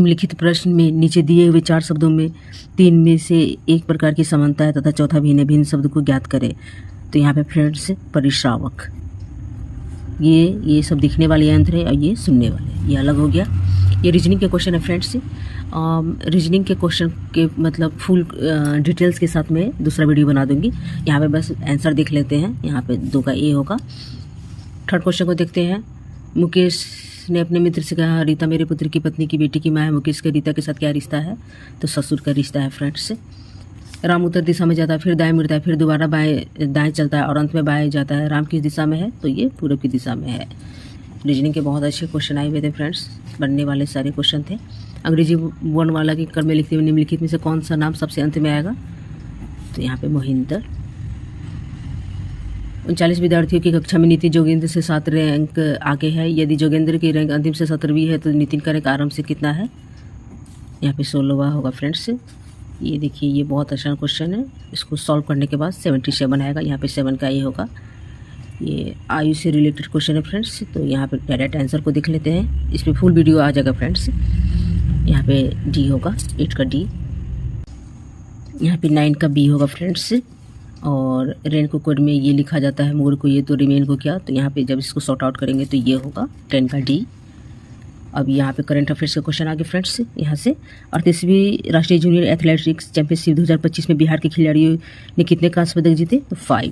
निम्नलिखित प्रश्न में नीचे दिए हुए 4 शब्दों में 3 में से एक प्रकार की समानता है तथा चौथा भिन्न शब्द को ज्ञात करें। तो यहाँ पे फ्रेंड्स परिश्रावक, ये सब दिखने वाले यंत्र है और ये सुनने वाले, ये अलग हो गया। ये रीजनिंग के क्वेश्चन है फ्रेंड्स। रीजनिंग के क्वेश्चन के मतलब फुल डिटेल्स के साथ मैं दूसरा वीडियो बना दूंगी। यहाँ पे बस आंसर देख लेते हैं। यहाँ पे 2 का ए होगा। थर्ड क्वेश्चन को देखते हैं। मुकेश ने अपने मित्र से कहा, रीता मेरे पुत्र की पत्नी की बेटी की माँ है। मुकेश का रीता के साथ क्या रिश्ता है? तो ससुर का रिश्ता है फ्रेंड्स। राम उत्तर दिशा में जाता है, फिर दाएं मुड़ता है, फिर दोबारा दाएं चलता है और अंत में बाएं जाता है। राम किस दिशा में है? तो ये पूर्व की दिशा में है। रीजनिंग के बहुत अच्छे क्वेश्चन आए हुए थे फ्रेंड्स, बनने वाले सारे क्वेश्चन थे। अंग्रेजी वर्णमाला के क्रम में लिखते हुए निम्नलिखित में से कौन सा नाम सबसे अंत में आएगा? तो यहाँ पे मोहिंदर। 39 विद्यार्थियों की कक्षा में नितिन जोगेंद्र से 7 रैंक आगे है। यदि जोगेंद्र की रैंक अंतिम से 17वीं है तो नितिन का रैंक आरंभ से कितना है? यहाँ पे 16वां होगा फ्रेंड्स। ये देखिए, ये बहुत आसान क्वेश्चन है। इसको सॉल्व करने के बाद 77 आएगा। यहाँ पे 7 का ये होगा। ये आयु से रिलेटेड क्वेश्चन है फ्रेंड्स। तो यहाँ पे डायरेक्ट आंसर को देख लेते हैं। इस पर फुल वीडियो आ जाएगा फ्रेंड्स। यहाँ पे डी होगा, 8 का डी। यहाँ पे 9 का बी होगा फ्रेंड्स। और रेन को कोड में ये लिखा जाता है, मोर को ये, तो रिमेन को क्या। तो यहाँ पे जब इसको सॉर्ट आउट करेंगे तो ये होगा 10 का डी। अब यहाँ पे करंट अफेयर्स का क्वेश्चन आगे फ्रेंड्स। यहाँ से 38वीं राष्ट्रीय जूनियर एथलेटिक्स चैंपियनशिप 2025 में बिहार के खिलाड़ियों ने कितने कांस्य पदक जीते? तो 5।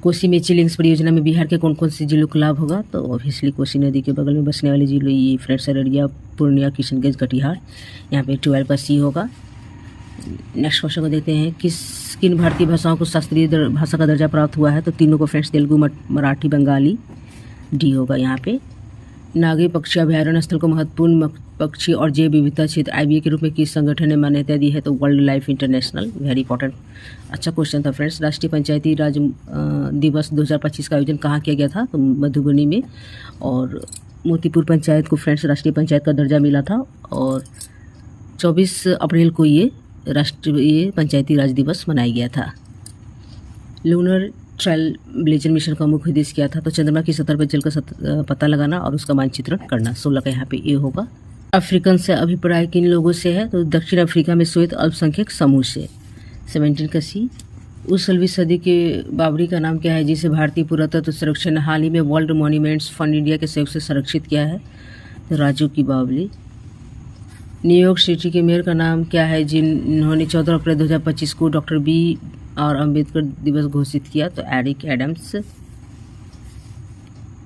कोसी मेची लिंक्स परियोजना में बिहार के कौन कौन से जिलों को लाभ होगा? तो ऑब्वियसली कोसी नदी के बगल में बसने वाले जिलों ये फ्रेंड्स अररिया, पूर्णिया, किशनगंज, कटिहार। यहाँ पे 12 का सी होगा। नेक्स्ट क्वेश्चन को देखते हैं। किन भारतीय भाषाओं को शास्त्रीय भाषा का दर्जा प्राप्त हुआ है? तो तीनों को फ्रेंड्स, तेलुगु, मराठी, बंगाली। डी होगा यहाँ पे। नागी पक्षी अभयारण्य स्थल को महत्वपूर्ण पक्षी और जैव विविधता क्षेत्र IBA के रूप में किस संगठन ने मान्यता दी है? तो world life international. Very important, अच्छा क्वेश्चन था फ्रेंड्स। राष्ट्रीय पंचायती राज दिवस 2025 का आयोजन कहाँ किया गया था? तो मधुबनी में। और मोतीपुर पंचायत को फ्रेंड्स राष्ट्रीय पंचायत का दर्जा मिला था। और 24 अप्रैल को ये राष्ट्रीय पंचायती राज दिवस मनाया गया था। लूनर ट्रायल ब्लेजर मिशन का मुख्य उद्देश्य क्या था? तो चंद्रमा की सतह पर जल का पता लगाना और उसका मानचित्रण करना। 16 का यहाँ पे ए होगा। अफ्रीकन से अभिप्राय किन लोगों से है? तो दक्षिण अफ्रीका में श्वेत अल्पसंख्यक समूह से। 17 का सी। उस 16वीं सदी के बाबरी का नाम क्या है जिसे भारतीय पुरातत्व संरक्षण ने हाल ही में वर्ल्ड मॉन्यूमेंट्स फंड इंडिया के सहयोग से संरक्षित किया है? तो राजू की बावली। न्यूयॉर्क सिटी के मेयर का नाम क्या है जिन्होंने 14 अप्रैल 2025 को डॉक्टर बी और अम्बेडकर दिवस घोषित किया? तो Eric Adams.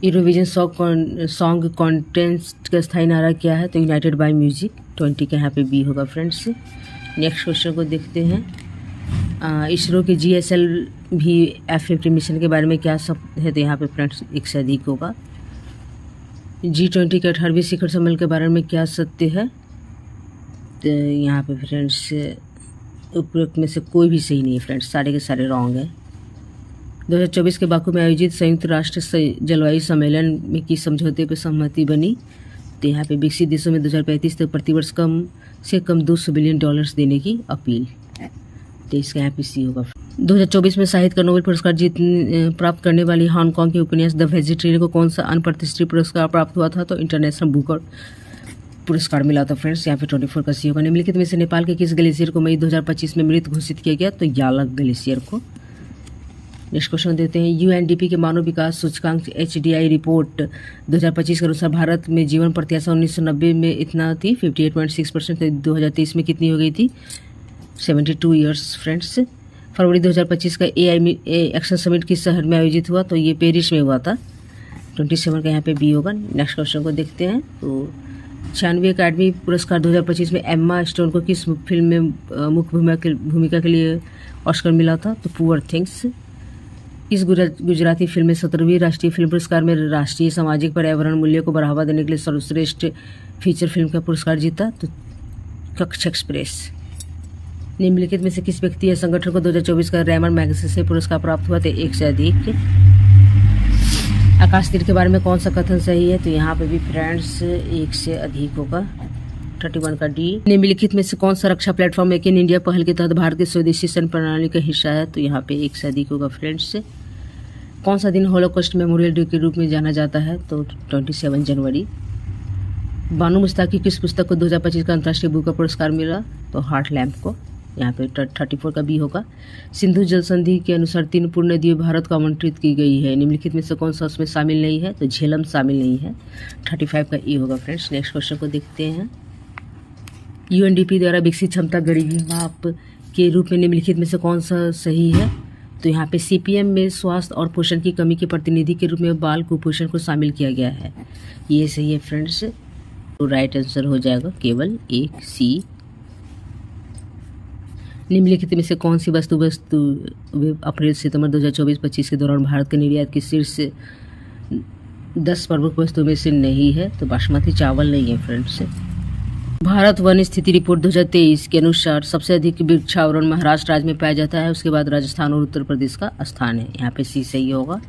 Eurovision song contest का स्थायी नारा क्या है? तो यूनाइटेड बाय म्यूजिक। 20 का यहाँ पे बी होगा फ्रेंड्स। नेक्स्ट क्वेश्चन को देखते हैं। इसरो के GSL भी F50 मिशन के बारे में क्या सब है? तो यहाँ पे फ्रेंड्स 1 से अधिक होगा। G20 के 18वें शिखर सम्मेलन के बारे में क्या सत्य है? तो यहाँ पे फ्रेंड्स उपरोक्त में से कोई भी सही नहीं है फ्रेंड्स, सारे के सारे रॉन्ग है। 2024 के बाकू में आयोजित संयुक्त राष्ट्र जलवायु सम्मेलन में किस समझौते पर सहमति बनी? तो यहाँ पे विकसित देशों में 2035 तक प्रतिवर्ष कम से कम $200 बिलियन देने की अपील। तो इसका यहाँ पे सी होगा। 2024 में साहित्य का नोबेल पुरस्कार प्राप्त करने वाली हांगकांग के उपन्यास द वेजिटेरियन को कौन सा अनप्रतिष्ठित पुरस्कार प्राप्त हुआ था? तो इंटरनेशनल बुकर पुरस्कार मिला था फ्रेंड्स। यहाँ पे 24 का सी होगा। निम्नलिखित में से नेपाल के किस ग्लेशियर को मई 2025 में मृत घोषित किया गया? तो यालक ग्लेशियर को। नेक्स्ट क्वेश्चन देते हैं। UNDP के मानव विकास सूचकांक HDI रिपोर्ट 2025 के अनुसार भारत में जीवन प्रत्याशा 1990 में इतना थी 58.6%। 2023 में कितनी हो गई थी? 72 ईयर्स फ्रेंड्स। फरवरी 2025 का AI एक्शन समिट किस शहर में आयोजित हुआ? तो ये पेरिस में हुआ था। 27 का यहाँ पे बी होगा। नेक्स्ट क्वेश्चन को देखते हैं। तो 96 अकादमी पुरस्कार 2025 में एम्मा स्टोन को किस फिल्म में मुख्य भूमिका के लिए ऑस्कर मिला था? तो पुअर थिंग्स। इस गुजराती फिल्म में 17वीं राष्ट्रीय फिल्म पुरस्कार में राष्ट्रीय सामाजिक पर्यावरण मूल्य को बढ़ावा देने के लिए सर्वश्रेष्ठ फीचर फिल्म का पुरस्कार जीता? तो कक्ष एक्सप्रेस। निम्नलिखित में से किस व्यक्ति या संगठन को 2024 का रैमन मैगसेसे पुरस्कार प्राप्त हुआ? तो 1 से अधिक। आकाश तीर के बारे में कौन सा कथन सही है? तो यहाँ पे भी फ्रेंड्स 1 से अधिक होगा। 31 का डी। निम्नलिखित में से कौन सा रक्षा प्लेटफॉर्म मेक इन इंडिया पहल के तहत भारत की स्वदेशी सैन्य प्रणाली का हिस्सा है? तो यहाँ पे 1 से अधिक होगा फ्रेंड्स। कौन सा दिन होलोकॉस्ट मेमोरियल डे के रूप में जाना जाता है? तो 27 जनवरी। बानू मुस्ताकी किस पुस्तक को 2025 का अंतर्राष्ट्रीय बुक का पुरस्कार मिला? तो हार्ट लैम्प को। यहाँ पे 34 का बी होगा। सिंधु जल संधि के अनुसार 3 पूर्ण नदियाँ भारत को आवंटित की गई है, निम्नलिखित में से कौन सा उसमें शामिल नहीं है? तो झेलम शामिल नहीं है। 35 का ए होगा फ्रेंड्स। नेक्स्ट क्वेश्चन को देखते हैं। यूएनडीपी द्वारा विकसित क्षमता गरीबी माप के रूप में निम्नलिखित में से कौन सा सही है? तो यहाँ पे सीपीएम में स्वास्थ्य और पोषण की कमी के प्रतिनिधि के रूप में बाल कुपोषण को शामिल किया गया है। ये सही है फ्रेंड्स। तो राइट आंसर हो जाएगा केवल एक सी। निम्नलिखित में से कौन सी वस्तु अप्रैल सितंबर 2024-25 के दौरान भारत के निर्यात की शीर्ष 10 प्रमुख वस्तुओं में से नहीं है? तो बासमती चावल नहीं है फ्रेंड्स। भारत वन स्थिति रिपोर्ट 2023 के अनुसार सबसे अधिक वृक्षावरण महाराष्ट्र राज्य में पाया जाता है, उसके बाद राजस्थान और उत्तर प्रदेश का स्थान है। यहाँ पे सी सही होगा।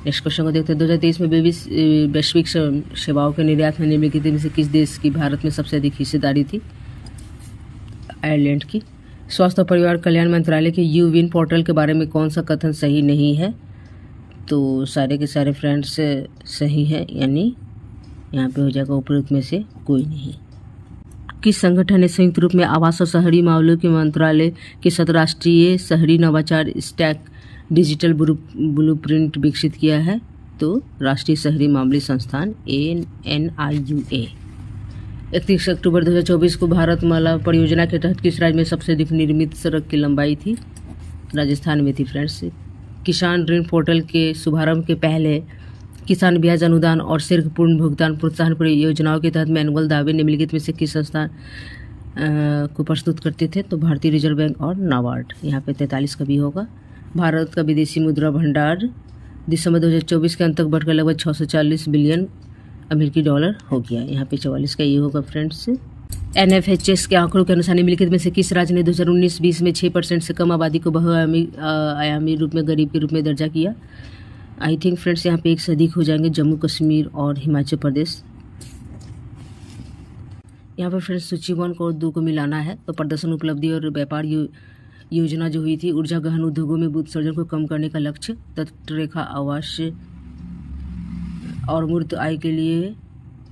नेक्स्ट क्वेश्चन को देखते हैं। 2023 में वैश्विक सेवाओं के निर्यात में निम्नलिखित में से किस देश की भारत में सबसे अधिक हिस्सेदारी थी? आयरलैंड की। स्वास्थ्य और परिवार कल्याण मंत्रालय के यूविन पोर्टल के बारे में कौन सा कथन सही नहीं है? तो सारे के सारे फ्रेंड्स सही है, यानी यहाँ पे हो जाएगा उपरोक्त में से कोई नहीं। किस संगठन ने संयुक्त रूप में आवास और शहरी मामलों के मंत्रालय के साथ राष्ट्रीय शहरी नवाचार स्टैक डिजिटल ब्लूप्रिंट विकसित किया है? तो राष्ट्रीय शहरी मामले संस्थान NIUA। 31 अक्टूबर 2024 को भारतमाला परियोजना के तहत किस राज्य में सबसे अधिक निर्मित सड़क की लंबाई थी? राजस्थान में थी फ्रेंड्स। किसान ऋण पोर्टल के शुभारंभ के पहले किसान ब्याज अनुदान और शीघ्र पूर्ण भुगतान प्रोत्साहन परियोजनाओं के तहत मैनुअल दावे निम्नलिखित में से किस संस्थान को प्रस्तुत करते थे? तो भारतीय रिजर्व बैंक और नाबार्ड। यहाँ पे 43 का भी होगा। भारत का विदेशी मुद्रा भंडार दिसंबर 2024 के अंत तक बढ़कर लगभग 640 बिलियन अमेरिकी डॉलर हो गया। यहाँ पे 44 का ये होगा फ्रेंड्स। NFHS के आंकड़ों के अनुसार निम्नलिखित में से किस राज्य ने 2019-20 में 6% से कम आबादी को बहुआयामी रूप में गरीब के रूप में दर्जा किया? आई थिंक फ्रेंड्स यहाँ पे 1 से अधिक हो जाएंगे, जम्मू कश्मीर और हिमाचल प्रदेश। यहाँ पर फ्रेंड्स सूची 1 को 2 को मिलाना है। तो प्रदर्शन उपलब्धि और व्यापार योजना जो हुई थी, ऊर्जा गहन उद्योगों में उत्सर्जन को कम करने का लक्ष्य, तटरेखा आवास और मूर्त आय के लिए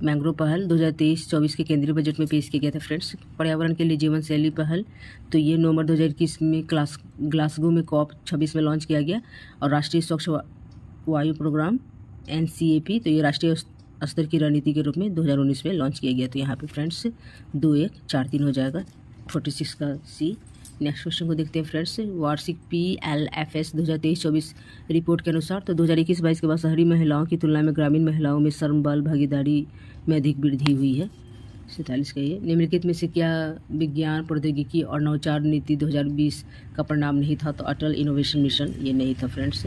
मैंग्रोव पहल 2023-24 के केंद्रीय बजट में पेश किया गया था फ्रेंड्स। पर्यावरण के लिए जीवन शैली पहल, तो ये नवंबर 2021 में ग्लासगो में COP26 में लॉन्च किया गया। और राष्ट्रीय स्वच्छ वायु प्रोग्राम NCAP, तो ये राष्ट्रीय स्तर की रणनीति के रूप में 2019 में लॉन्च किया गया। तो यहाँ पे फ्रेंड्स 2-1-4-3 हो जाएगा। 46 का सी। नेक्स्ट क्वेश्चन को देखते हैं फ्रेंड्स। वार्षिक PLFS 2023-24 रिपोर्ट के अनुसार तो 2021-22 के बाद शहरी महिलाओं की तुलना में ग्रामीण महिलाओं में श्रम बल भागीदारी में अधिक वृद्धि हुई है। 47 का ये। निम्नलिखित में से क्या विज्ञान प्रौद्योगिकी और नवाचार नीति 2020 का परिणाम नहीं था? तो अटल इनोवेशन मिशन ये नहीं था फ्रेंड्स।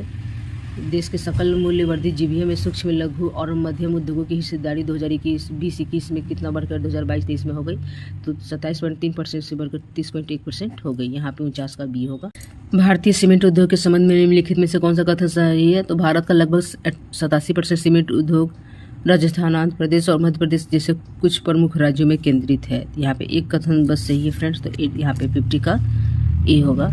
देश के सकल मूल्य वर्धित जीवीए में सूक्ष्म लघु और मध्यम उद्योगों की हिस्सेदारी 2021 में कितना बढ़कर 2022-23 में हो गई? तो 27.3% से बढ़कर 30.1% हो गई। यहाँ पे 49 का बी होगा। भारतीय सीमेंट उद्योग के संबंध में निम्नलिखित में से कौन सा कथन सही है? तो भारत का लगभग 87% सीमेंट उद्योग राजस्थान, आंध्र प्रदेश और मध्य प्रदेश जैसे कुछ प्रमुख राज्यों में केंद्रित है। यहाँ पे एक कथन बस सही है फ्रेंड्स। तो यहाँ पे 50 का ए होगा।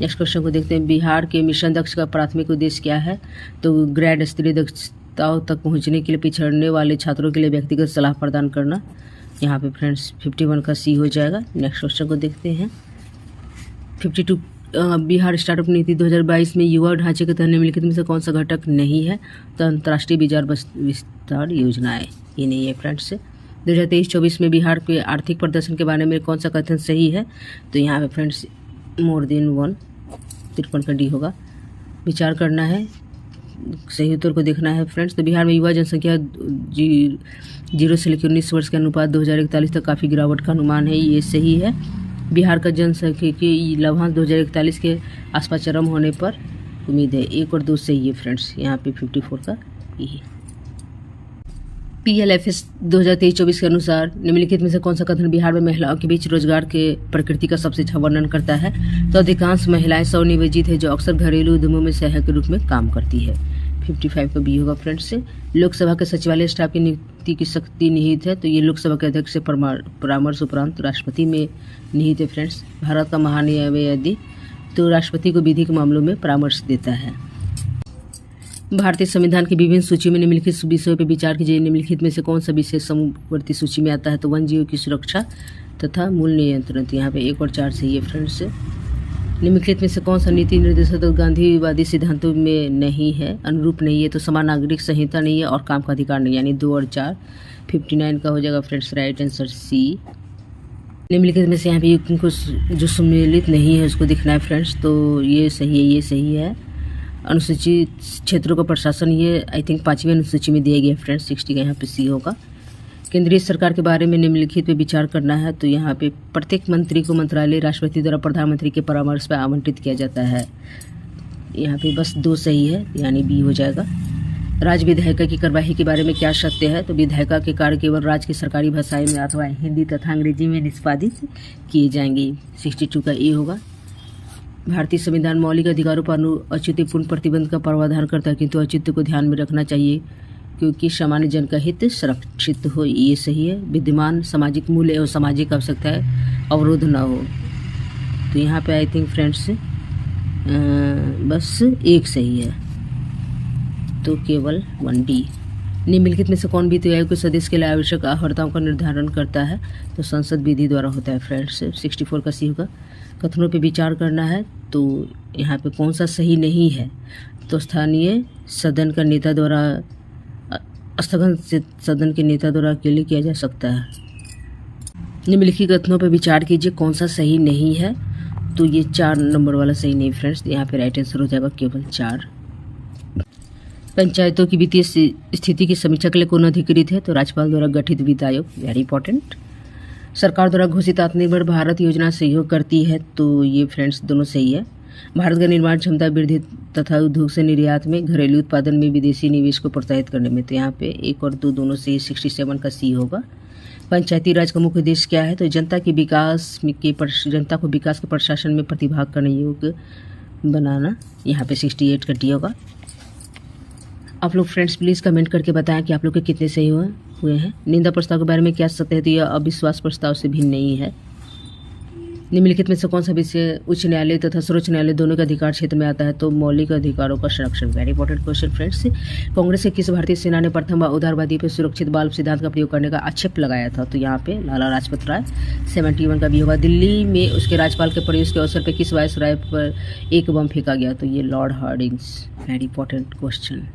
नेक्स्ट क्वेश्चन को देखते हैं। बिहार के मिशन दक्ष का प्राथमिक उद्देश्य क्या है? तो ग्रेड स्तरीय दक्षताओं तक पहुंचने के लिए पिछड़ने वाले छात्रों के लिए व्यक्तिगत सलाह प्रदान करना। यहाँ पे फ्रेंड्स 51 का सी हो जाएगा। नेक्स्ट क्वेश्चन को देखते हैं। 52 बिहार स्टार्टअप नीति 2022 में युवा ढांचे के तहत निम्नलिखित में से कौन सा घटक नहीं है? तो अंतर्राष्ट्रीय बाजार विस्तार योजनाएं ये नहीं है फ्रेंड्स। 2023-24 में बिहार के आर्थिक प्रदर्शन के बारे में कौन सा कथन सही है? तो यहाँ पे फ्रेंड्स मोर देन 1, 53 का डी होगा। विचार करना है, सही उत्तर को देखना है फ्रेंड्स। तो बिहार में युवा जनसंख्या 0 से लेकर 19 वर्ष के अनुपात 2041 तक काफ़ी गिरावट का अनुमान है, ये सही है। बिहार का जनसंख्या की लभांश 2041 के आसपास चरम होने पर उम्मीद है। 1 और 2 सही है फ्रेंड्स। यहाँ पे 54 का ई। PLFS 2023-24 के अनुसार निम्नलिखित में से कौन सा कथन बिहार में महिलाओं के बीच रोजगार के प्रकृति का सबसे अच्छा वर्णन करता है? तो अधिकांश महिलाएं स्वनियोजित है जो अक्सर घरेलू उद्यमों में सहायक के रूप में काम करती है। 55 का बी होगा फ्रेंड्स। लोकसभा के सचिवालय स्टाफ की नियुक्ति की शक्ति निहित है। तो ये लोकसभा के अध्यक्ष से परामर्श उपरांत राष्ट्रपति में निहित है फ्रेंड्स। भारत का महान्यायवादी तो राष्ट्रपति को विधिक मामलों में परामर्श देता है। भारतीय संविधान की विभिन्न सूची में निम्नलिखित विषयों पर विचार कीजिए। निम्नलिखित में से कौन सा विषय समवर्ती सूची में आता है? तो वन जीव की सुरक्षा तथा मूल नियंत्रण। तो यहाँ पे 1 और 4 सही है फ्रेंड्स। निम्नलिखित में से कौन सा नीति निर्देशक तो गांधीवादी सिद्धांतों में नहीं है, अनुरूप नहीं है? तो समान नागरिक संहिता नहीं है और काम का अधिकार नहीं, यानी 2 और 4। 59 का हो जाएगा फ्रेंड्स राइट आंसर सी। निम्नलिखित में से यहाँ पे को जो सम्मिलित नहीं है उसको दिखना है फ्रेंड्स। तो ये सही है, ये सही है। अनुसूचित क्षेत्रों का प्रशासन, ये आई थिंक 5वीं अनुसूची में दिया गया है फ्रेंड्स। 60 का यहाँ पे सी होगा। केंद्रीय सरकार के बारे में निम्नलिखित पे विचार करना है। तो यहाँ पे प्रत्येक मंत्री को मंत्रालय राष्ट्रपति द्वारा प्रधानमंत्री के परामर्श पर आवंटित किया जाता है। यहाँ पे बस 2 सही है, यानी बी हो जाएगा। राज्य विधायिका की कार्यवाही के बारे में क्या सत्य है? तो विधायिका के कार्य केवल राज्य की सरकारी भाषाएं में अथवा हिंदी तथा अंग्रेजी में निष्पादित किए जाएंगे। 62 का ए होगा। भारतीय संविधान मौलिक अधिकारों पर औचित्यपूर्ण प्रतिबंध का प्रावधान करता है, किंतु औचित्य को ध्यान में रखना चाहिए क्योंकि सामान्य जन का हित सुरक्षित हो, ये सही है। विद्यमान सामाजिक मूल्य एवं सामाजिक आवश्यकताएं अवरोध न हो। तो यहाँ पे आई थिंक फ्रेंड्स बस 1 सही है, तो केवल 1D। निम्नलिखित में से कौन वित्त आयोग के सदस्य के लिए आवश्यक अर्हताओं का निर्धारण करता है? तो संसद विधि द्वारा होता है फ्रेंड्स। 64 का सी होगा। कथनों पे विचार करना है। तो यहाँ पे कौन सा सही नहीं है? तो स्थानीय सदन का नेता द्वारा स्थगन सदन के नेता द्वारा अकेले किया जा सकता है। निम्नलिखित कथनों पर विचार कीजिए, कौन सा सही नहीं है? तो ये 4 नंबर वाला सही नहीं फ्रेंड्स। यहाँ पे राइट आंसर हो जाएगा केवल 4। पंचायतों की वित्तीय स्थिति की समीक्षा के लिए कौन अधिकृत है? तो राज्यपाल द्वारा गठित वित्त आयोग, वेरी इंपॉर्टेंट। सरकार द्वारा घोषित आत्मनिर्भर भारत योजना सहयोग करती है। तो ये फ्रेंड्स दोनों सही है। भारत का निर्माण क्षमता वृद्धि तथा उद्योग से निर्यात में, घरेलू उत्पादन में विदेशी निवेश को प्रोत्साहित करने में। तो यहाँ पे 1 और 2 दोनों से 67 का सी होगा। पंचायती राज का मुख्य उद्देश्य क्या है? तो जनता को विकास के प्रशासन में प्रतिभाग करने योग्य बनाना। यहाँ पे 68 का डी होगा। आप लोग फ्रेंड्स प्लीज़ कमेंट करके बताएं कि आप लोग के कितने सही हुए हैं। निंदा प्रस्ताव के बारे में क्या सत्य है? तो यह अविश्वास प्रस्ताव से भिन्न नहीं है। निम्नलिखित में से कौन सा विषय उच्च न्यायालय तथा सर्वोच्च न्यायालय दोनों के अधिकार क्षेत्र में आता है? तो मौलिक अधिकारों का संरक्षण, very important question friends. Congress के किस भारतीय सेना ने प्रथम बार उदारवादी पर सुरक्षित बाल्ब सिद्धांत का प्रयोग करने का आक्षेप लगाया था? तो यहाँ पे लाला लाजपत राय। 71 का भी होगा। दिल्ली में उसके राज्यपाल के प्रवेश के अवसर पर किस वायसराय पर एक बम फेंका गया? तो ये Lord Hardinge, very important question.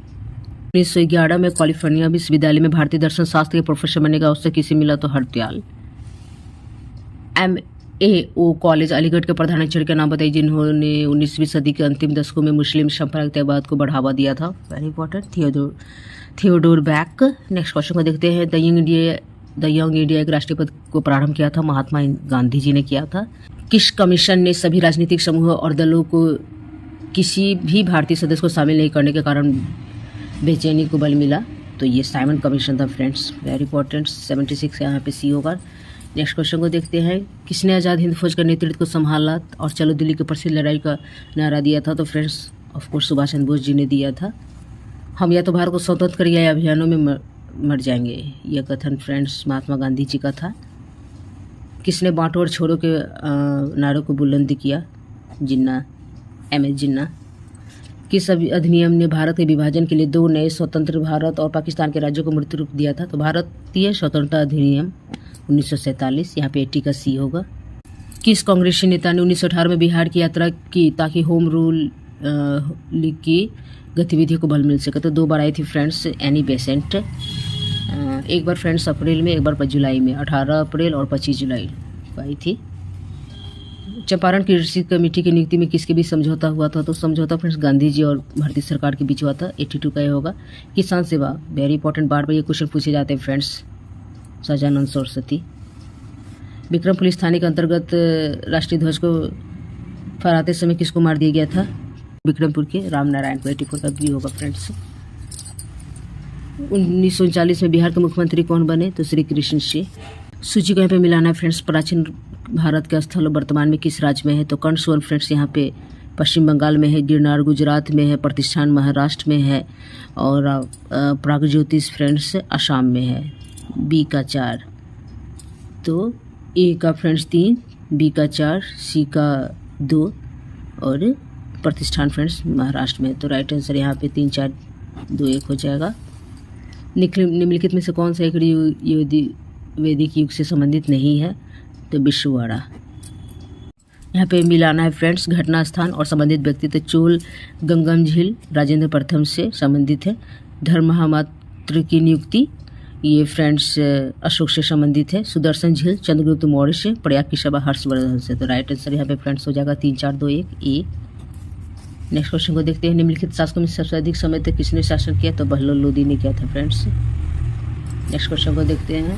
1911 में कैलिफोर्निया विश्वविद्यालय में भारतीय दर्शन शास्त्र के प्रोफेसर बनने का अवसर किसे मिला? तो हरदयाल। MAO कॉलेज अलीगढ़ के प्रधानाचार्य का नाम बताइए जिन्होंने 19वीं सदी के अंतिम दशकों में मुस्लिम सांप्रदायिकवाद को बढ़ावा दिया था। Very important, Theodore back. Next question को देखते हैं। द यंग इंडिया एक राष्ट्रीय पद को प्रारंभ किया था, महात्मा गांधी जी ने किया था। किस कमीशन ने सभी राजनीतिक समूहों और दलों को किसी भी भारतीय सदस्य को शामिल नहीं करने के कारण बेचैनी को बल मिला? तो ये साइमन कमीशन था फ्रेंड्स, वेरी इंपॉर्टेंट। 76 यहाँ पे सी होगा। नेक्स्ट क्वेश्चन को देखते हैं। किसने आज़ाद हिंद फौज का नेतृत्व को संभाला और चलो दिल्ली की प्रसिद्ध लड़ाई का नारा दिया था? तो friends of course Subhash Chandra Bose ji ने दिया था। हम या तो भारत को स्वतंत्र कर या अभियानों में मर जाएंगे, यह कथन फ्रेंड्स महात्मा गांधी जी का था। किसने बांटो और छोड़ो के नारों को बुलंद किया? जिन्ना, MS जिन्ना। किस अधिनियम ने भारत के विभाजन के लिए 2 नए स्वतंत्र भारत और पाकिस्तान के राज्यों को मृत्यु रूप दिया था? तो भारतीय स्वतंत्रता अधिनियम 1947। यहाँ पे 80 का सी होगा। किस कांग्रेसी नेता ने 1918 में बिहार की यात्रा की ताकि होम रूल की गतिविधियों को बल मिल सके? तो 2 बार आई थी फ्रेंड्स एनी बेसेंट। एक बार फ्रेंड्स अप्रैल में, एक बार जुलाई में। 18 अप्रैल और 25 जुलाई को आई थी। चंपारण कृषि कमेटी की नियुक्ति में किसके बीच समझौता हुआ था? तो समझौता फ्रेंड्स गांधी जी और भारतीय सरकार के बीच हुआ था। 82 का ये होगा। किसान सेवा, वेरी इंपॉर्टेंट, बार बार ये क्वेश्चन पूछे जाते हैं फ्रेंड्स। सजानंद सरस्वती। विक्रम पुलिस थाने के अंतर्गत राष्ट्रीय ध्वज को फहराते समय किसको मार दिया गया था? विक्रमपुर के राम नारायण को। 84 का भी होगा फ्रेंड्स। 1939 में बिहार के मुख्यमंत्री कौन बने? तो श्री कृष्ण सिंह। सूची को यहाँ पे मिलाना है फ्रेंड्स। प्राचीन भारत के स्थल वर्तमान में किस राज्य में है? तो कर्णसुवन फ्रेंड्स यहाँ पे पश्चिम बंगाल में है, गिरनार गुजरात में है, प्रतिष्ठान महाराष्ट्र में है और प्रागज्योतिष फ्रेंड्स असम में है। बी का 4, तो ए का फ्रेंड्स 3, बी का 4, सी का 2 और प्रतिष्ठान फ्रेंड्स महाराष्ट्र में। तो राइट आंसर यहाँ पे 3, 4 2-1 हो जाएगा। निम्नलिखित में से कौन सा एक वैदिक युग से संबंधित नहीं है? तो विष्णुवाड़ा। यहाँ पे मिलाना है फ्रेंड्स घटना स्थान और संबंधित व्यक्ति। तो चोल गंगम झील राजेंद्र प्रथम से संबंधित है। धर्म महामात्र की नियुक्ति ये फ्रेंड्स अशोक से संबंधित है। सुदर्शन झील चंद्रगुप्त मौर्य से। प्रयाग की सभा हर्षवर्धन से। तो राइट आंसर यहाँ पे फ्रेंड्स हो जाएगा 3-4-2-1 ए। नेक्स्ट क्वेश्चन को देखते हैं। निम्नलिखित शासकों में सबसे अधिक समय तक किसने शासन किया? तो बल्लभ लोदी ने किया था फ्रेंड्स। नेक्स्ट क्वेश्चन को देखते हैं।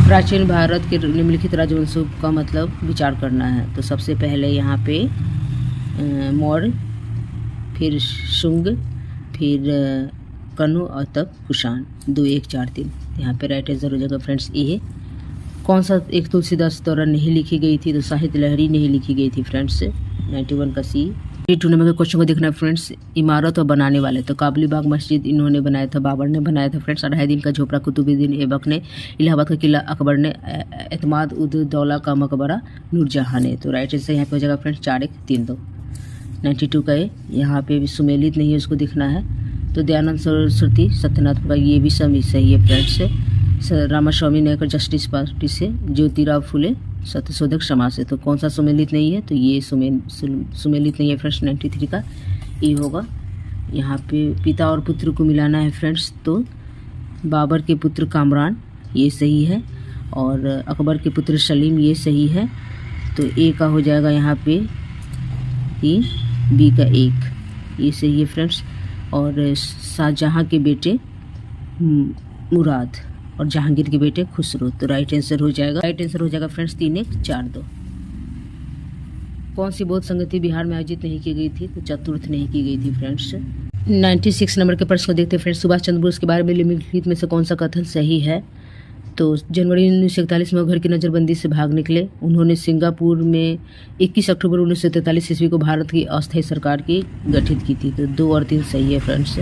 प्राचीन भारत के निम्नलिखित राजवंशों का मतलब विचार करना है। तो सबसे पहले यहाँ पे मौर्य, फिर शुंग, फिर कनु और तब कुषाण। 2-1-4-3 यहाँ पे राइट आंसर हो जाएगा फ्रेंड्स ए। कौन सा एक तुलसीदास द्वारा नहीं लिखी गई थी? तो साहित्य लहरी नहीं लिखी गई थी फ्रेंड्स। 91 का सी। 2 नंबर के क्वेश्चन को देखना है फ्रेंड्स। इमारत और बनाने वाले। तो काबुली बाग मस्जिद इन्होंने बनाया था, बाबर ने बनाया था फ्रेंड्स। 2.5 का झोपड़ा कुतुबुद्दीन ऐबक ने। इलाहाबाद का किला अकबर ने। एतमाद उद दौला का मकबरा नूरजहां ने। तो राइट आंसर यहाँ पे हो जाएगा फ्रेंड्स 4-1-3-2। 92 का है। यहाँ पे भी सुमेलित नहीं है, उसको दिखना है। तो दयानंद सरस्वती सत्यनाथ का ये भी सही है फ्रेंड्स। रामास्वामी नायकर जस्टिस पार्टी से। ज्योतिराव फुले सत्यशोधक समाज से। तो कौन सा सुमेलित नहीं है? तो ये सुमेलित नहीं है फ्रेंड्स। 93 का ये होगा। यहाँ पे पिता और पुत्र को मिलाना है फ्रेंड्स। तो बाबर के पुत्र कामरान ये सही है और अकबर के पुत्र सलीम ये सही है। तो ए का हो जाएगा यहाँ पे 3, बी का 1 ये सही है फ्रेंड्स। और शाहजहाँ के बेटे मुराद और जहांगीर के बेटे खुसरो। तो राइट आंसर हो जाएगा फ्रेंड्स 3-1-4-2। कौन सी बौद्ध संगति बिहार में आयोजित नहीं की गई थी? तो चतुर्थ नहीं की गई थी फ्रेंड्स। 96 नंबर के प्रश्न को देखते हैं फ्रेंड्स। सुभाष चंद्र बोस के बारे में निम्नलिखित में से कौन सा कथन सही है? तो जनवरी 1941 में घर की नज़रबंदी से भाग निकले। उन्होंने सिंगापुर में 21 अक्टूबर 1943 ईस्वी को भारत की अस्थायी सरकार की गठित की थी। तो 2 और 3 सही है फ्रेंड्स।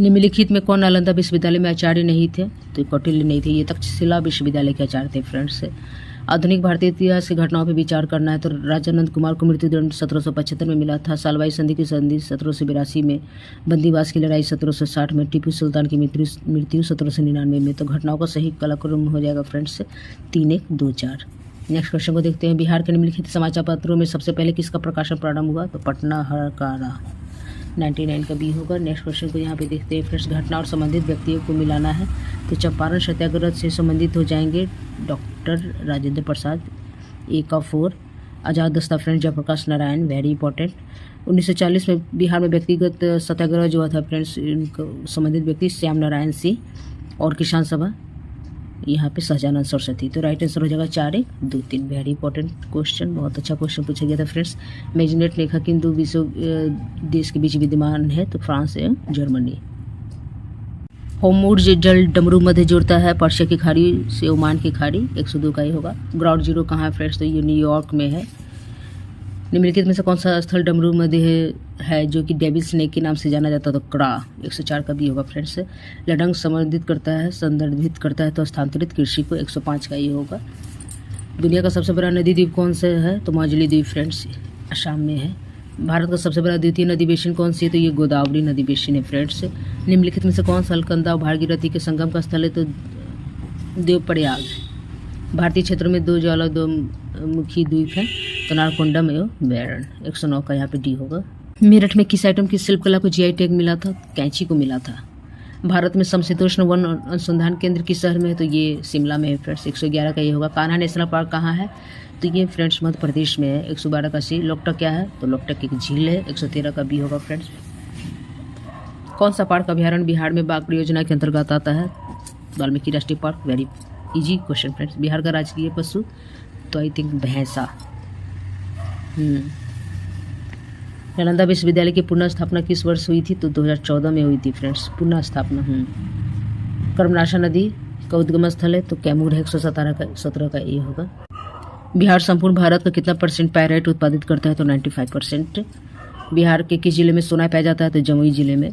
निम्नलिखित में कौन नालंदा विश्वविद्यालय में आचार्य नहीं थे? तो कौटिल्य नहीं थे, ये तक्षशिला विश्वविद्यालय के आचार्य थे फ्रेंड्स। आधुनिक भारतीय इतिहास की घटनाओं पर विचार करना है। तो राजानंद कुमार को मृत्युदंड 1775 में मिला था। सालवाई संधि की संधि 1782 में। बंदीवास की लड़ाई 1760 में। टीपू सुल्तान की मृत्यु 1799 में। तो घटनाओं का सही कालक्रम हो जाएगा फ्रेंड्स 3-1-2-4। नेक्स्ट क्वेश्चन को देखते हैं। बिहार के निम्नलिखित समाचार पत्रों में सबसे पहले किसका प्रकाशन प्रारंभ हुआ? तो पटना हड़कारा। 99 का बी होगा। नेक्स्ट क्वेश्चन को यहाँ पे देखते हैं फ्रेंड्स। घटना और संबंधित व्यक्तियों को मिलाना है। तो चंपारण सत्याग्रह से संबंधित हो जाएंगे डॉक्टर राजेंद्र प्रसाद। ए का 4। Azad Dasta friends Jayaprakash Narayan, very important. 1940 में बिहार में व्यक्तिगत सत्याग्रह जो था फ्रेंड्स, इनको संबंधित व्यक्ति श्याम नारायण सिंह। और किसान सभा यहाँ पे सहजानंद सरस्वती। तो राइट आंसर हो जाएगा 4-1-2-3। वेरी इंपॉर्टेंट क्वेश्चन, बहुत अच्छा क्वेश्चन पूछा गया था फ्रेंड्स। मेजनेट रेखा किन 2 विश्व देश के बीच विद्यमान है? तो फ्रांस एवं जर्मनी। होर्मुज़ जल डमरू मध्य जोड़ता है पर्शिया की खाड़ी से ओमान की खाड़ी। 102 का ही होगा। ग्राउंड जीरो कहाँ है फ्रेंड्स? तो ये न्यूयॉर्क में है। निम्नलिखित में से कौन सा स्थल डमरू मध्य है जो कि डेविल स्नेक के नाम से जाना जाता है? तो क्रा। 104 का भी होगा फ्रेंड्स। लडंग संदर्भित करता है तो स्थानांतरित कृषि को। 105 का ये होगा। दुनिया का सबसे बड़ा नदी द्वीप कौन सा है? तो माजुली द्वीप फ्रेंड्स असम में है। भारत का सबसे बड़ा द्वितीय नदी बेसिन कौन सी है? तो ये गोदावरी नदी बेसिन है फ्रेंड्स। निम्नलिखित में से कौन सा अलकनंदा और भागीरथी के संगम का स्थल है? तो देवप्रयाग। भारतीय क्षेत्र में 2 ज्वालामुखी द्वीप है। तो नारकोंडम एवं बैरन। 109 का यहाँ पे डी होगा। मेरठ में किस आइटम की शिल्पकला को जीआई टैग मिला था? कैंची को मिला था। भारत में समशीतोष्ण वन अनुसंधान केंद्र किस शहर में है? तो ये शिमला में है फ्रेंड्स। 111 का ये होगा। कान्हा नेशनल पार्क कहाँ है? तो ये फ्रेंड्स मध्य प्रदेश में है। 112 का सी। लोकटक क्या है? तो लोकटक एक झील है। 113 का बी होगा फ्रेंड्स। कौन सा पार्क अभ्यारण्य बिहार में बाघ परियोजना के अंतर्गत आता है? वाल्मीकि राष्ट्रीय park. Very easy question friends. Bihar का राजकीय पशु? तो आई थिंक भैंसा। नालंदा विश्वविद्यालय की पुनः स्थापना किस वर्ष हुई थी? तो 2014 में हुई थी फ्रेंड्स पुनः स्थापना। कर्मनाशा नदी का उद्गम स्थल है। तो कैमूर है। 117 का ये होगा। बिहार संपूर्ण भारत का कितना % पायराइट उत्पादित करता है? तो 95%। बिहार के किस जिले में सोना पाया जाता है? तो जमुई जिले में।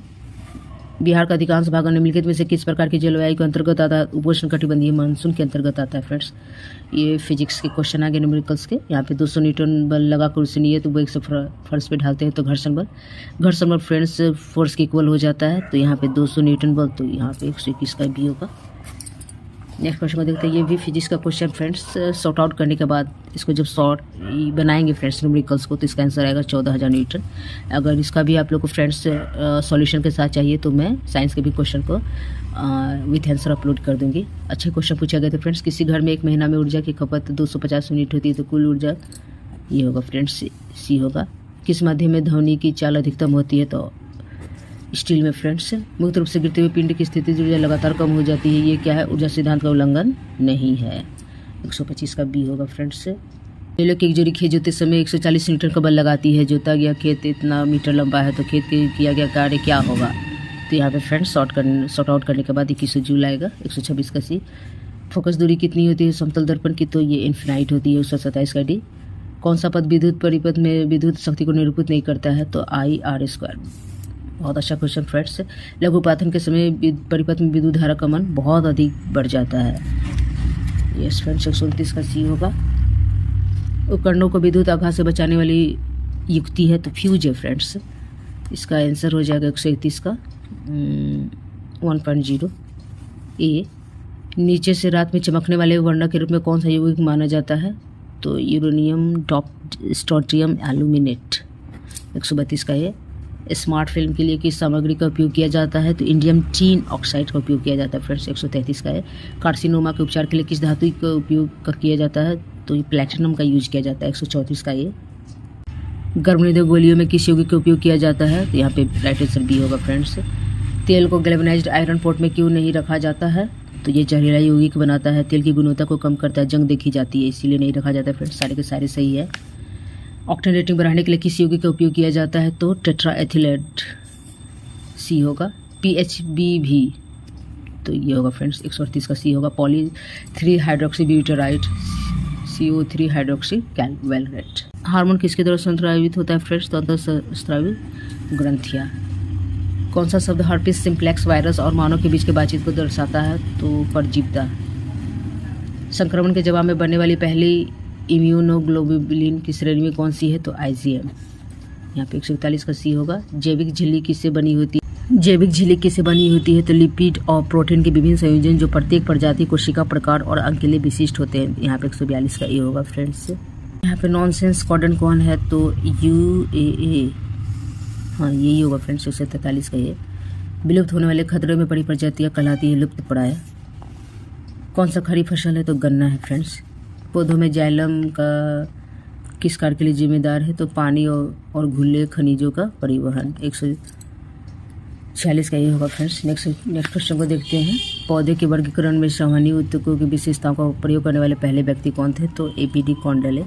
बिहार का अधिकांश भाग निम्नलिखित में से किस प्रकार की जलवायु के अंतर्गत आता है? उपोष्णकटिबंधीय मानसून के अंतर्गत आता है फ्रेंड्स। ये फिजिक्स के क्वेश्चन आगे न्यूमेरिकल्स के। यहाँ पे 200 न्यूटन बल लगाकर उसे नहीं है तो वो 100 फर्श पे ढालते हैं तो घर्षण बल फ्रेंड्स फोर्स के इक्वल हो जाता है। तो यहाँ पे 200 न्यूटन बल, तो यहाँ पे 121 का भी होगा। नेक्स्ट क्वेश्चन को देखते हैं। ये भी फिजिक्स का क्वेश्चन फ्रेंड्स। सॉर्ट आउट करने के बाद इसको जब सॉर्ट बनाएंगे फ्रेंड्स न्यूमेरिकल्स को, तो इसका आंसर आएगा 14,000 न्यूटन। अगर इसका भी आप लोग को फ्रेंड्स सॉल्यूशन के साथ चाहिए तो मैं साइंस के भी क्वेश्चन को विथ आंसर अपलोड कर दूंगी। अच्छे क्वेश्चन पूछा गया था फ्रेंड्स। किसी घर में एक महीना में ऊर्जा की खपत 250 यूनिट होती है तो कुल ऊर्जा ये होगा फ्रेंड्स, सी होगा। किस माध्यम में ध्वनि की चाल अधिकतम होती है? तो स्टील में फ्रेंड्स। मुक्त रूप से गिरते हुए पिंड की स्थिति ऊर्जा लगातार कम हो जाती है, ये क्या है? ऊर्जा सिद्धांत का उल्लंघन नहीं है। 125 का बी होगा फ्रेंड्स। पहले की एक जोड़ी खेत जोते समय 140 न्यूटन का बल लगाती है। जोता गया खेत इतना मीटर लंबा है तो खेत के किया गया कार्य क्या होगा? तो यहाँ पे फ्रेंड्स सॉर्ट आउट करने के बाद 2100 जूल आएगा। 126 का सी। फोकस दूरी कितनी होती है समतल दर्पण की? तो ये इन्फिनाइट होती है। 127 का डी। कौन सा पद विद्युत परिपथ में विद्युत शक्ति को निरूपित नहीं करता है? तो IR²। बहुत अच्छा क्वेश्चन फ्रेंड्स। लघुपातन के समय परिपथ में विद्युत धारा का मान बहुत अधिक बढ़ जाता है। यस फ्रेंड्स, 129 का सी होगा। उपकरणों को विद्युत आघात से बचाने वाली युक्ति है तो फ्यूज है फ्रेंड्स। इसका आंसर हो जाएगा 131 का 1.0 ए। नीचे से रात में चमकने वाले वर्णक के रूप में कौन सा यौगिक माना जाता है? तो यूरेनियम स्ट्रोंटियम एल्यूमिनेट। 132 का ये। स्मार्ट फिल्म के लिए किस सामग्री का उपयोग किया जाता है? तो इंडियम टीन ऑक्साइड का उपयोग किया जाता है फ्रेंड्स। 133 का है। कार्सिनोमा के उपचार के लिए किस धातु का उपयोग किया जाता है? तो ये प्लैटिनम का यूज किया जाता है। 134 का ये। गर्भनिरोधक गोलियों में किस यौगिक का उपयोग किया जाता है? तो यहाँ पे राइट आंसर बी होगा फ्रेंड्स। तेल को गैल्वेनाइज्ड आयरन पोर्ट में क्यों नहीं रखा जाता है? तो ये जहरीला यौगिक बनाता है, तेल की गुणवत्ता को कम करता है, जंग देखी जाती है, इसीलिए नहीं रखा जाता है फ्रेंड्स। सारे के सारे सही है। ऑक्टेन रेटिंग बढ़ाने के लिए किस यौगिक का उपयोग किया जाता है? तो टेट्राएथिलेट, सी होगा। PHB भी, तो ये होगा फ्रेंड्स 138 का सी होगा। Poly 3 hydroxy butyrate, CO3 hydroxy valerate. Hormone किसके द्वारा संस्रावित होता है फ्रेंड्स? तो अंतःस्रावी ग्रंथियाँ। कौन सा शब्द हर्पिस सिम्प्लेक्स वायरस और मानव के बीच के बातचीत को दर्शाता है? तो परजीविता। संक्रमण के जवाब में बनने वाली पहली इम्यूनोग्लोबुलिन की श्रेणी में कौन सी है? तो IgM। यहाँ पे 141 का सी होगा। जैविक झिल्ली किससे बनी होती है? जैविक झिल्ली किससे बनी होती है? तो लिपिड और प्रोटीन के विभिन्न संयोजन जो प्रत्येक प्रजाति कोशिका प्रकार और अंग के लिए विशिष्ट होते हैं। यहाँ पे 142 का ए होगा फ्रेंड्स। यहाँ पे नॉनसेंस कॉर्डन कौन है? तो UAA, हाँ यही होगा फ्रेंड्स। 143 का ये। विलुप्त होने वाले खतरे में पड़ी प्रजातियाँ कहलाती है लुप्त प्राय। कौन सा खरीफ फसल है? तो गन्ना है फ्रेंड्स। पौधों में जाइलम का किस कार्य के लिए जिम्मेदार है? तो पानी और घुले खनिजों का परिवहन। 146 का ये होगा फ्रेंड्स। नेक्स्ट क्वेश्चन को देखते हैं। पौधे के वर्गीकरण में संवहनी ऊतकों की विशेषताओं का प्रयोग करने वाले पहले व्यक्ति कौन थे? तो APD कॉन्डले।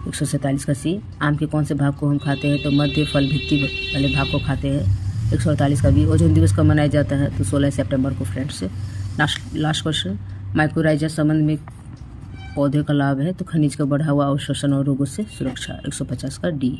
147 का सी। आम के कौन से भाग को हम खाते हैं? तो मध्य फल भित्ति वाले भाग को खाते हैं। 148 का बी। ओजोन दिवस कब मनाया जाता है? तो 16 सितंबर को फ्रेंड्स। Last question. माइक्रोराइजा संबंध में पौधे का लाभ है? तो खनिज का बढ़ा हुआ अवशोषण और रोगों से सुरक्षा। 150 का डी।